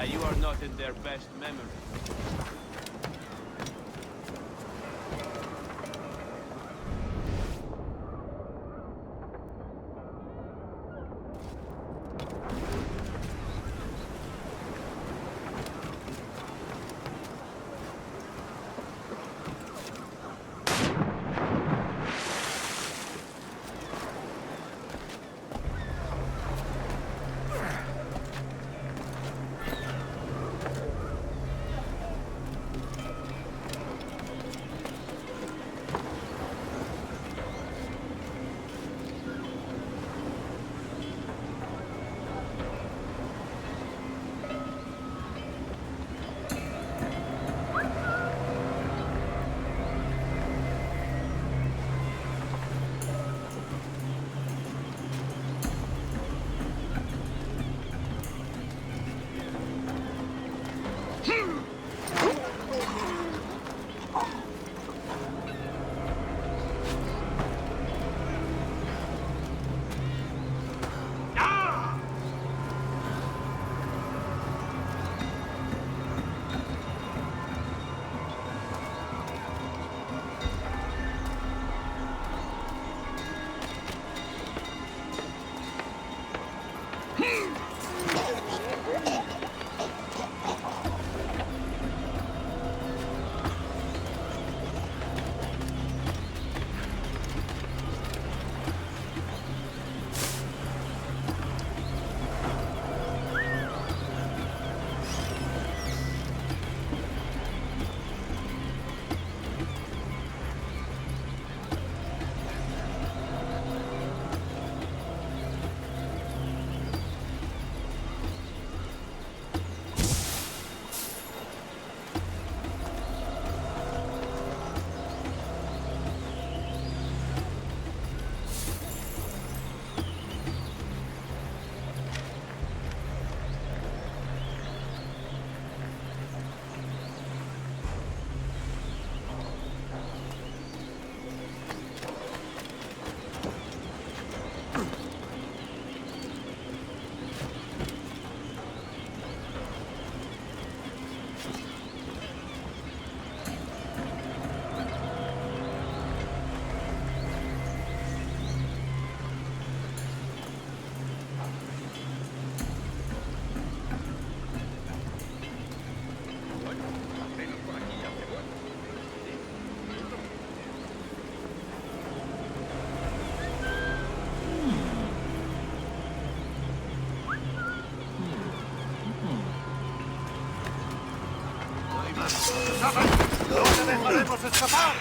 You are not in their best memory. ¡No te dejaremos escapar!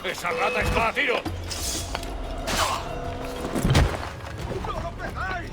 ¡Esa rata está a tiro! ¡No lo pegáis!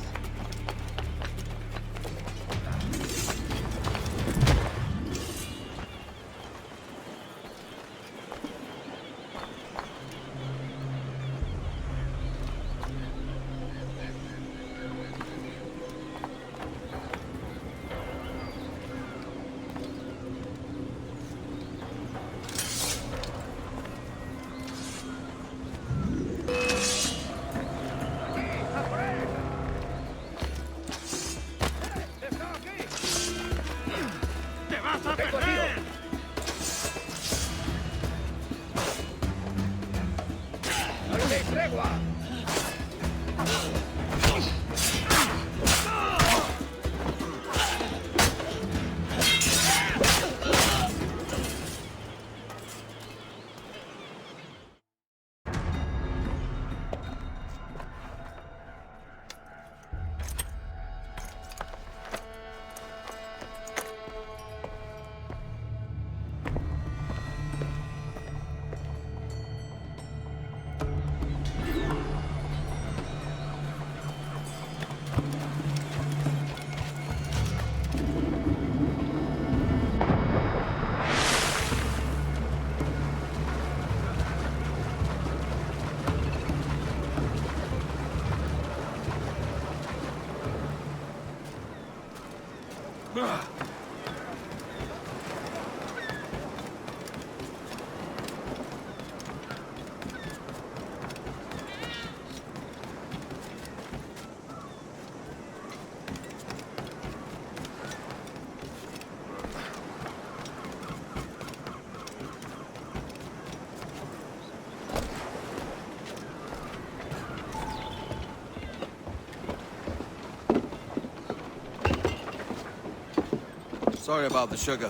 Sorry about the sugar.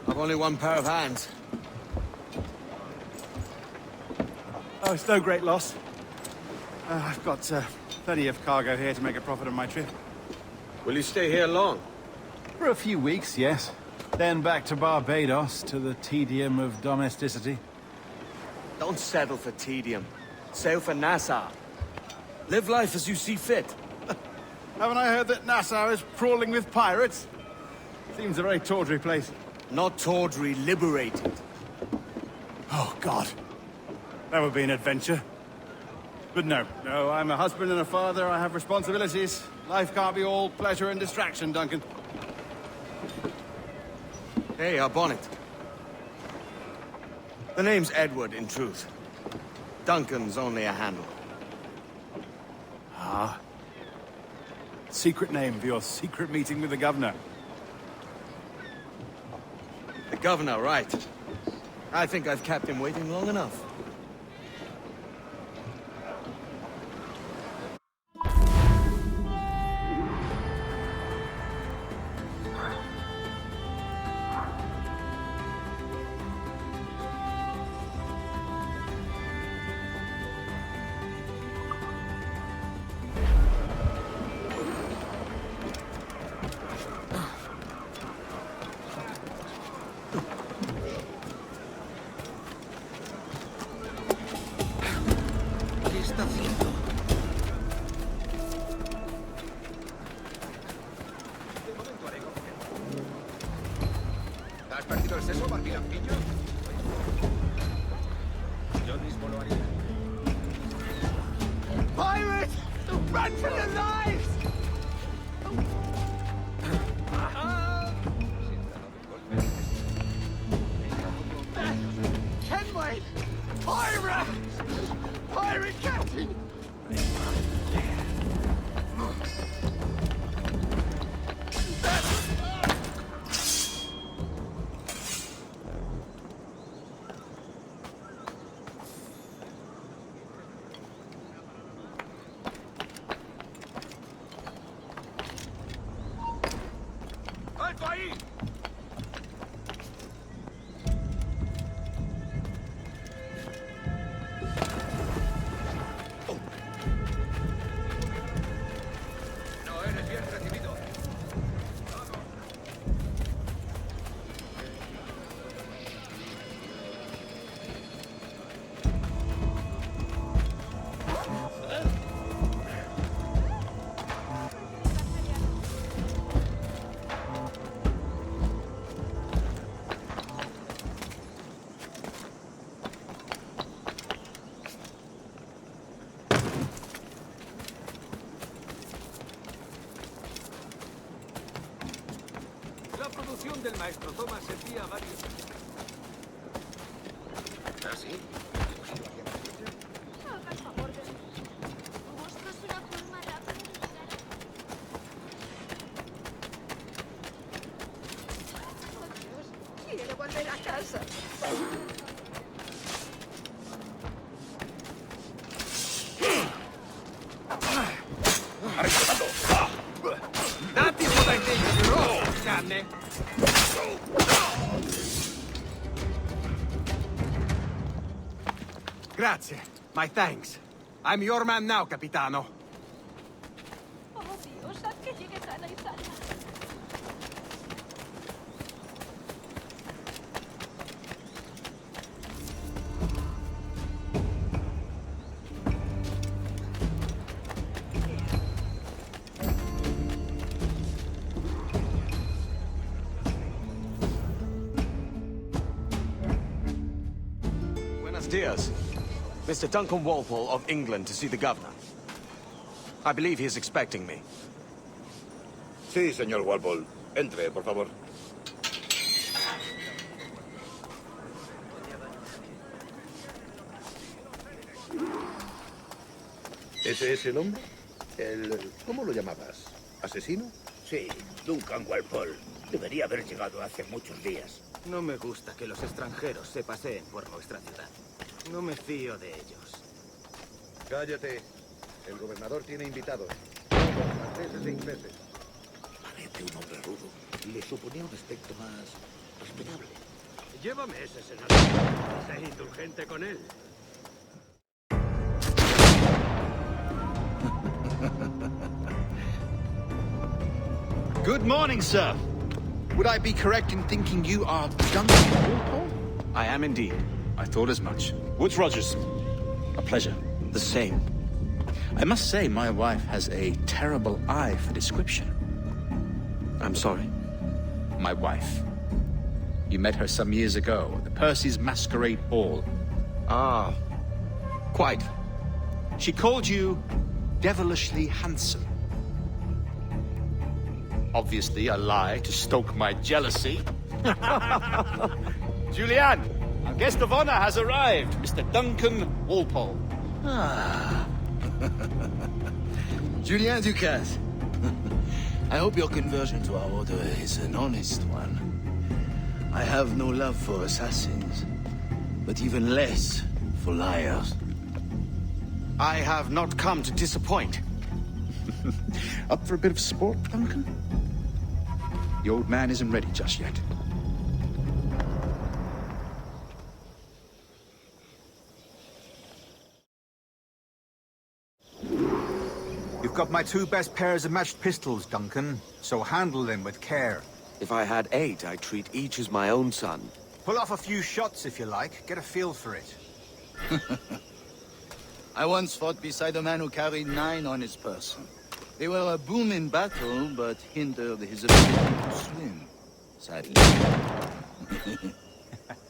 I've only one pair of hands. Oh, it's no great loss. I've got plenty of cargo here to make a profit on my trip. Will you stay here long? For a few weeks, yes. Then back to Barbados, to the tedium of domesticity. Don't settle for tedium. Sail for Nassau. Live life as you see fit. Haven't I heard that Nassau is crawling with pirates? Seems a very tawdry place. Not tawdry, liberated. Oh, God. That would be an adventure. But no, I'm a husband and a father. I have responsibilities. Life can't be all pleasure and distraction, Duncan. Hey, our bonnet. The name's Edward, in truth. Duncan's only a handle. Ah. Secret name for your secret meeting with the governor. The governor, right. I think I've kept him waiting long enough. ¿Has perdido el seso, barbilampiño? Yo mismo lo haría. Pirates! Run for your lives! Kenway! Pirate! Pirate captain! ¡Alto ahí! No del maestro Thomas envía a varios. ¿Ah, sí? Haga el favor de... Buscas una forma rápida de llegar a... Oh, Dios, quiero volver a casa. Dati what I think, raw, canne. Grazie. My thanks. I'm your man now, Capitano. Oh, Dios, haz que llegue sana y salva. Buenos dias. Mr. Duncan Walpole of England to see the governor. I believe he is expecting me. Sí, señor Walpole. Entre, por favor. ¿Ese es el hombre? ¿Cómo lo llamabas? ¿Asesino? Sí, Duncan Walpole. Debería haber llegado hace muchos días. No me gusta que los extranjeros se paseen por nuestra ciudad. No me fío de ellos. Cállate. El gobernador tiene invitados. Todos franceses e ingleses. Parece un hombre rudo. Le suponía un aspecto más respetable. Llévame ese senador. Sé indulgente con él. Good morning, sir. Would I be correct in thinking you are Duncan Walpole? I am indeed. I thought as much. Woods Rogers. A pleasure. The same. I must say, my wife has a terrible eye for description. I'm sorry. My wife. You met her some years ago at the Percy's Masquerade Ball. Ah, quite. She called you devilishly handsome. Obviously a lie to stoke my jealousy. Julianne, our guest of honor has arrived, Mr. Duncan Walpole. Ah. Julien Ducasse. I hope your conversion to our order is an honest one. I have no love for assassins, but even less for liars. I have not come to disappoint. Up for a bit of sport, Duncan? The old man isn't ready just yet. You've got my two best pairs of matched pistols, Duncan, so handle them with care. If I had 8, I'd treat each as my own son. Pull off a few shots if you like, get a feel for it. I once fought beside a man who carried 9 on his person. They were a boon in battle, but hindered his ability to swim, sadly.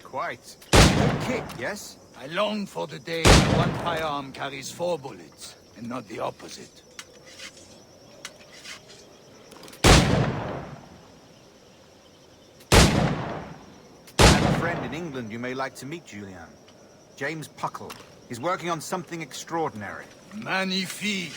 Quite. Good kick, yes? I long for the day when one firearm carries 4 bullets, and not the opposite. I have a friend in England you may like to meet, Julian. James Puckle. He's working on something extraordinary. Magnifique!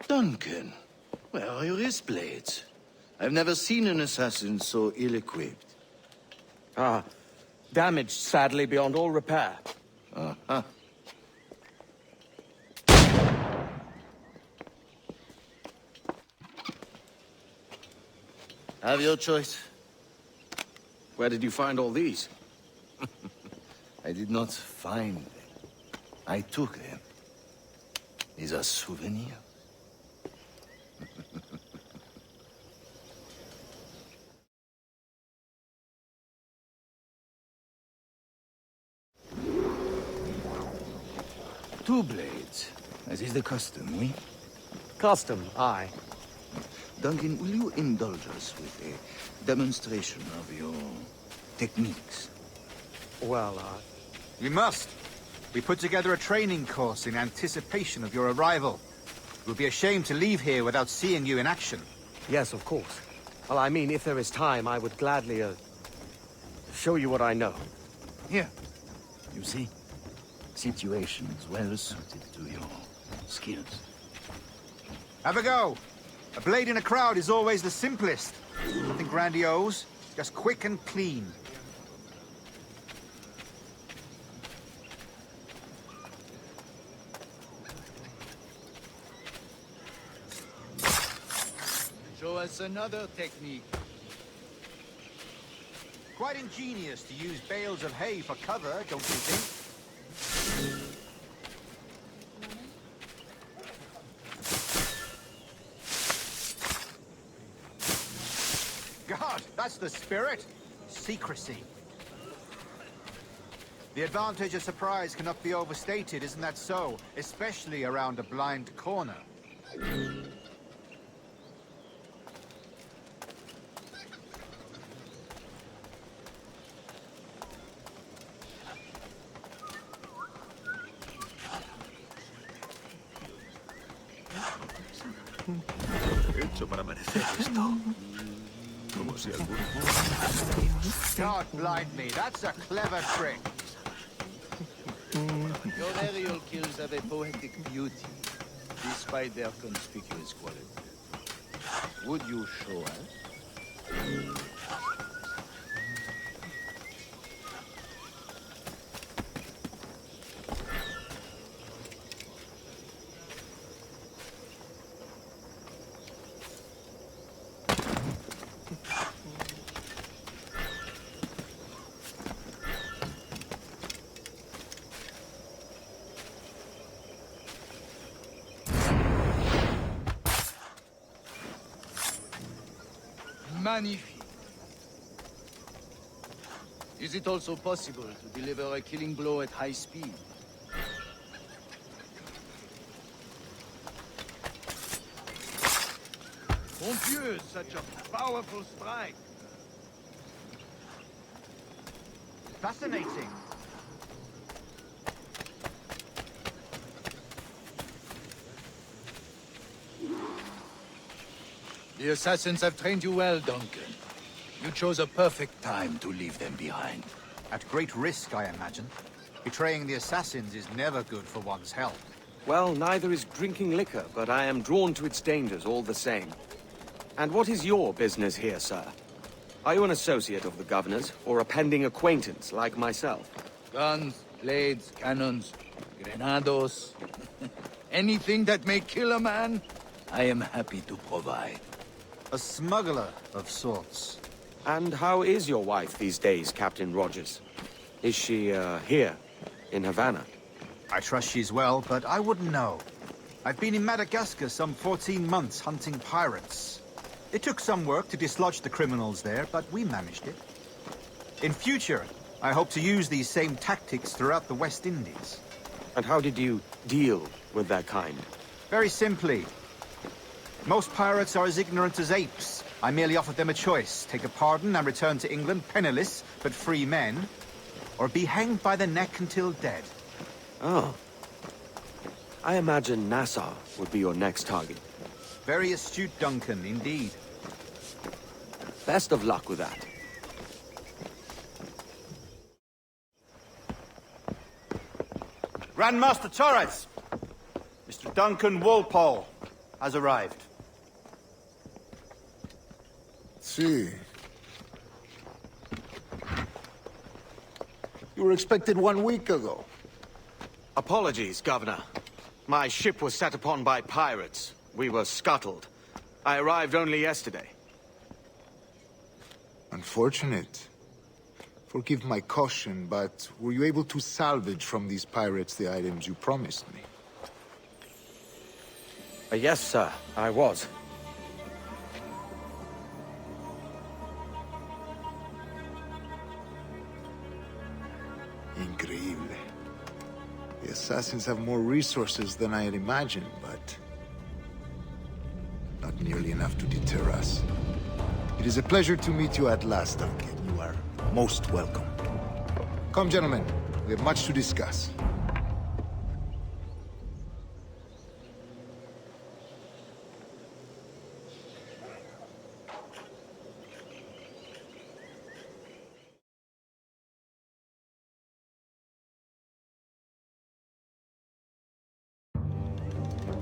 Duncan, where are your wrist blades? I've never seen an assassin so ill-equipped. Ah, damaged sadly beyond all repair. Uh-huh. Have your choice. Where did you find all these? I did not find them. I took them. These are souvenirs. 2 blades, as is the custom, oui? Custom, aye. Duncan, will you indulge us with a demonstration of your techniques? Well, We must. We put together a training course in anticipation of your arrival. It would be a shame to leave here without seeing you in action. yes, of course. Well, I mean, if there is time, I would gladly, show you what I know. Here. You see? Situations well suited to your skills. Have a go. A blade in a crowd is always the simplest. Nothing grandiose, just quick and clean. Show us another technique. Quite ingenious to use bales of hay for cover, don't you think? God, that's the spirit. Secrecy. The advantage of surprise cannot be overstated, isn't that so? Especially around a blind corner. Hecho para merecer esto. Como si alguno... God blind me, that's a clever trick. Your aerial kills have a poetic beauty, despite their conspicuous quality. Would you show us? Magnifique. Is it also possible to deliver a killing blow at high speed? Mon Dieu, such a powerful strike! Fascinating. The assassins have trained you well, Duncan. You chose a perfect time to leave them behind. At great risk, I imagine. Betraying the assassins is never good for one's health. Well, neither is drinking liquor, but I am drawn to its dangers all the same. And what is your business here, sir? Are you an associate of the governor's, or a pending acquaintance like myself? Guns, blades, cannons, grenados. Anything that may kill a man, I am happy to provide. A smuggler of sorts. And how is your wife these days, Captain Rogers? Is she, here, in Havana? I trust she's well, but I wouldn't know. I've been in Madagascar some 14 months hunting pirates. It took some work to dislodge the criminals there, but we managed it. In future, I hope to use these same tactics throughout the West Indies. And how did you deal with that kind? Very simply. Most pirates are as ignorant as apes. I merely offered them a choice. Take a pardon and return to England penniless, but free men. Or be hanged by the neck until dead. Oh. I imagine Nassau would be your next target. Very astute, Duncan, indeed. Best of luck with that. Grandmaster Torres! Mr. Duncan Walpole has arrived. See. You were expected 1 week ago. Apologies, Governor. My ship was set upon by pirates. We were scuttled. I arrived only yesterday. Unfortunate. Forgive my caution, but were you able to salvage from these pirates the items you promised me? Yes, sir, I was. Increíble. The assassins have more resources than I had imagined, but not nearly enough to deter us. It is a pleasure to meet you at last, Duncan. You are most welcome. Come, gentlemen. We have much to discuss.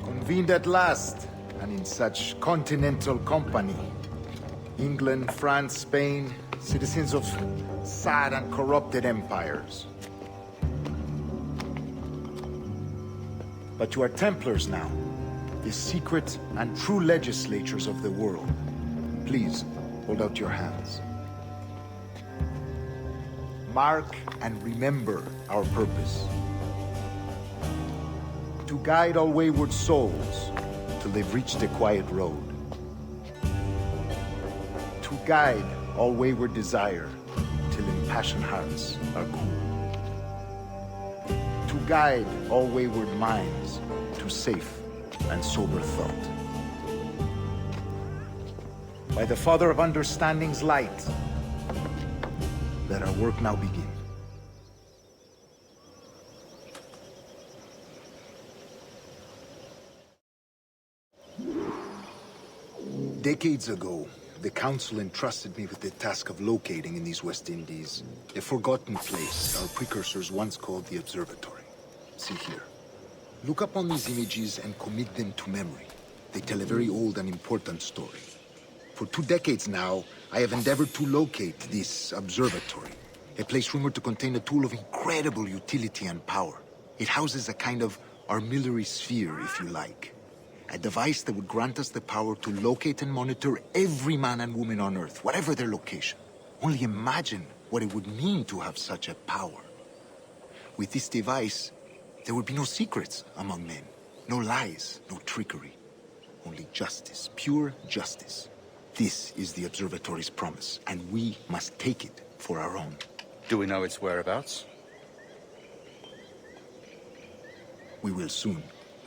Convened at last, and in such continental company. England, France, Spain, citizens of sad and corrupted empires. But you are Templars now, the secret and true legislators of the world. Please, hold out your hands. Mark and remember our purpose. To guide all wayward souls till they've reached the quiet road. To guide all wayward desire till impassioned hearts are cooled. To guide all wayward minds to safe and sober thought. By the Father of Understanding's light, let our work now begin. Decades ago, the Council entrusted me with the task of locating in these West Indies a forgotten place our precursors once called the Observatory. See here. Look upon these images and commit them to memory. They tell a very old and important story. For 2 decades now, I have endeavored to locate this observatory, a place rumored to contain a tool of incredible utility and power. It houses a kind of armillary sphere, if you like. A device that would grant us the power to locate and monitor every man and woman on Earth, whatever their location. Only imagine what it would mean to have such a power. With this device, there would be no secrets among men. No lies, no trickery. Only justice, pure justice. This is the Observatory's promise, and we must take it for our own. Do we know its whereabouts? We will soon.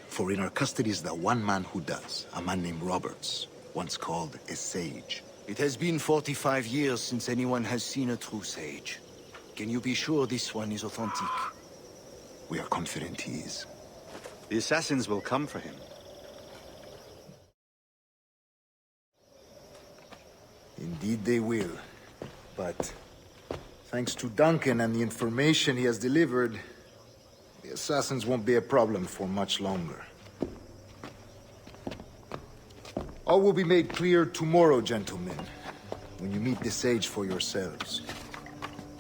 For in our custody is the one man who does, a man named Roberts, once called a sage. It has been 45 years since anyone has seen a true sage. Can you be sure this one is authentic? We are confident he is. The assassins will come for him. Indeed they will. But thanks to Duncan and the information he has delivered, the assassins won't be a problem for much longer. All will be made clear tomorrow, gentlemen, when you meet the sage for yourselves.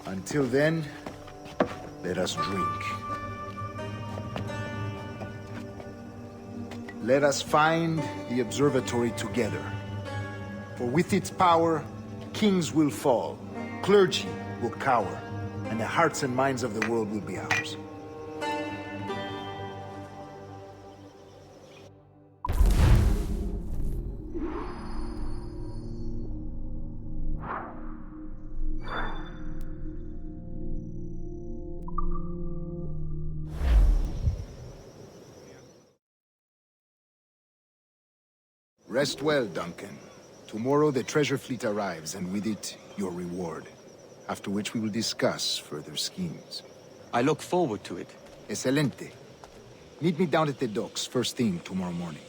Until then, let us drink. Let us find the observatory together. For with its power, kings will fall, clergy will cower, and the hearts and minds of the world will be ours. Rest well, Duncan. Tomorrow the treasure fleet arrives, and with it, your reward. After which we will discuss further schemes. I look forward to it. Excelente. Meet me down at the docks first thing tomorrow morning.